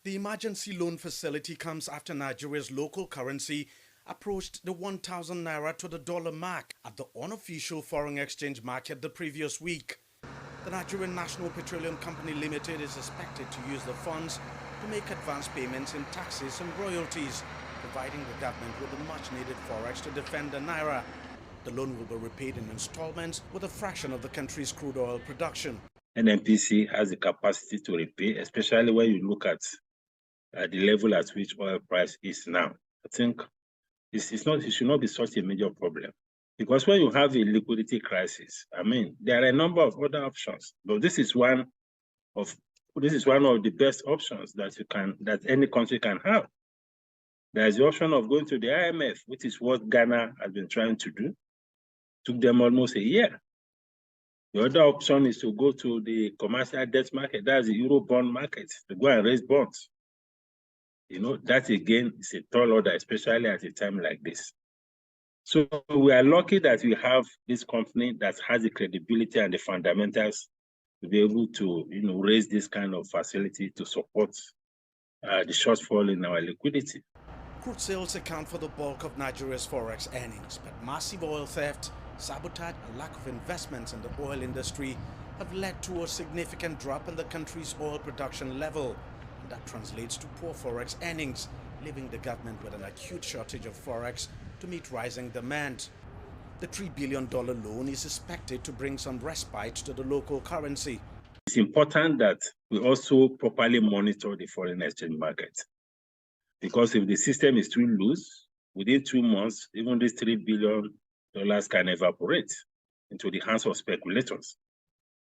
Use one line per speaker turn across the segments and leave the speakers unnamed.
The emergency loan facility comes after Nigeria's local currency approached the 1,000 naira to the dollar mark at the unofficial foreign exchange market the previous week. The Nigerian National Petroleum Company Limited is expected to use the funds to make advance payments in taxes and royalties, providing the government with the much-needed forex to defend the Naira. The loan will be repaid in installments with a fraction of the country's crude oil production.
NNPC has the capacity to repay, especially when you look at the level at which oil price is now. I think it should not be such a major problem. Because when you have a liquidity crisis, I mean, there are a number of other options, but this is one of the best options that any country can have. There is the option of going to the IMF, which is what Ghana has been trying to do. Took them almost a year. The other option is to go to the commercial debt market, that's the Euro bond market, to go and raise bonds. You know, that again is a tall order, especially at a time like this. So we are lucky that we have this company that has the credibility and the fundamentals to be able to, raise this kind of facility to support the shortfall in our liquidity.
Crude sales account for the bulk of Nigeria's forex earnings, but massive oil theft, sabotage, and lack of investments in the oil industry have led to a significant drop in the country's oil production level. And that translates to poor forex earnings, leaving the government with an acute shortage of forex to meet rising demand. The $3 billion loan is expected to bring some respite to the local currency.
It's important that we also properly monitor the foreign exchange market. Because if the system is too loose, within 2 months, even these $3 billion can evaporate into the hands of speculators.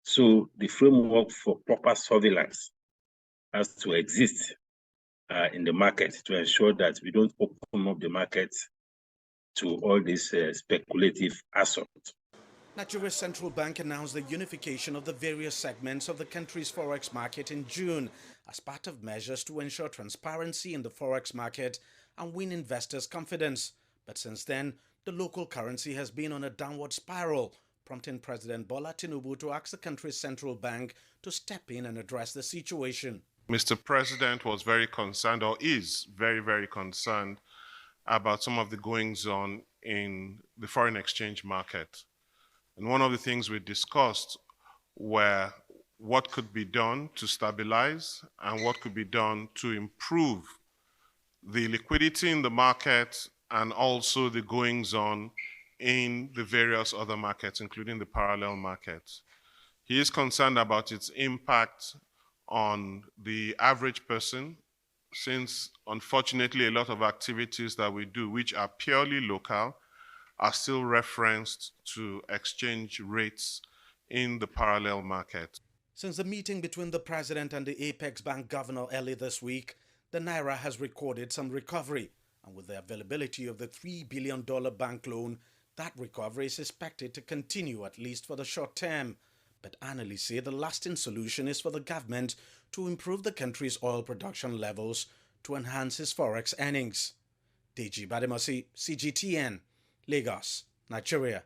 So the framework for proper surveillance has to exist in the market to ensure that we don't open up the market to all this speculative assault.
Nigeria's central bank announced the unification of the various segments of the country's forex market in June as part of measures to ensure transparency in the forex market and win investors' confidence. But since then, the local currency has been on a downward spiral, prompting President Bola Tinubu to ask the country's central bank to step in and address the situation.
Mr. President was very concerned, or is very, very concerned, about some of the goings-on in the foreign exchange market. And one of the things we discussed were what could be done to stabilize and what could be done to improve the liquidity in the market and also the goings-on in the various other markets, including the parallel markets. He is concerned about its impact on the average person, since unfortunately a lot of activities that we do, which are purely local, are still referenced to exchange rates in the parallel market.
Since the meeting between the president and the Apex Bank governor early this week, the Naira has recorded some recovery. And with the availability of the $3 billion bank loan, that recovery is expected to continue at least for the short term. But analysts say the lasting solution is for the government to improve the country's oil production levels to enhance its forex earnings. Deji Bademasi, CGTN, Lagos, Nigeria.